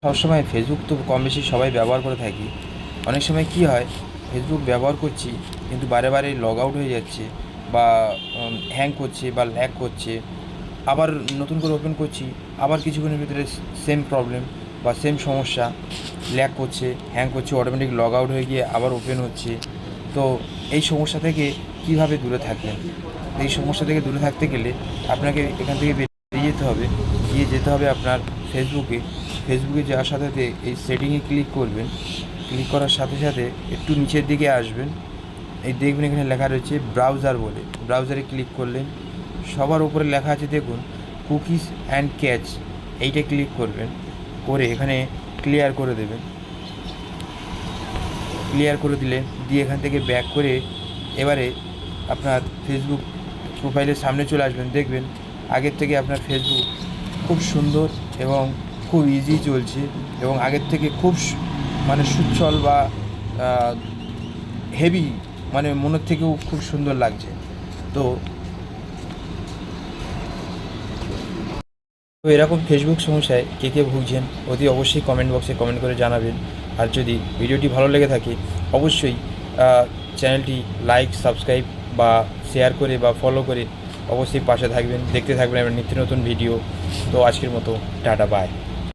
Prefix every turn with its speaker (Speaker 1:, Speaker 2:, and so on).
Speaker 1: সবসময় ফেসবুক তো কম বেশি সবাই ব্যবহার করে থাকি। অনেক সময় কী হয়, ফেসবুক ব্যবহার করছি কিন্তু বারে বারে লগ আউট হয়ে যাচ্ছে বা হ্যাং করছে বা ল্যাগ করছে। আবার নতুন করে ওপেন করছি, আবার কিছুক্ষণের ভিতরে সেম প্রবলেম বা সেম সমস্যা, ল্যাগ করছে, হ্যাং করছে, অটোমেটিক লগ আউট হয়ে গিয়ে আবার ওপেন হচ্ছে। তো এই সমস্যা থেকে কীভাবে দূরে থাকবেন? এই সমস্যা থেকে দূরে থাকতে গেলে আপনাকে এখান থেকে বেরিয়ে যেতে হবে। যেতে হবে আপনার ফেসবুকে যাওয়ার সাথে সাথে এই সেটিংয়ে ক্লিক করবেন। ক্লিক করার সাথে সাথে একটু নিচের দিকে আসবেন, এই দেখবেন এখানে লেখা রয়েছে ব্রাউজার বলে। ব্রাউজারে ক্লিক করলেন, সবার উপরে লেখা আছে দেখুন কুকিজ অ্যান্ড ক্যাচ, এইটা ক্লিক করবেন। করে এখানে ক্লিয়ার করে দেবেন। ক্লিয়ার করে দিয়ে এখান থেকে ব্যাক করে এবারে আপনার ফেসবুক প্রোফাইলের সামনে চলে আসবেন। দেখবেন আগের থেকে আপনার ফেসবুক খুব সুন্দর এবং খুব ইজি চলছে এবং আগের থেকে খুব মানে সুচ্ছল বা হেভি, মানে মনের থেকেও খুব সুন্দর লাগছে। তো এরকম ফেসবুক সমস্যায় কে ভুগছেন অতি অবশ্যই কমেন্ট বক্সে কমেন্ট করে জানাবেন। আর যদি ভিডিওটি ভালো লেগে থাকে অবশ্যই চ্যানেলটি লাইক, সাবস্ক্রাইব বা শেয়ার করে বা ফলো করে অবশ্যই পাশে থাকবেন, দেখতে থাকবেন আমার নিত্য নতুন ভিডিও। তো আজকের মতো টাটা, বাই।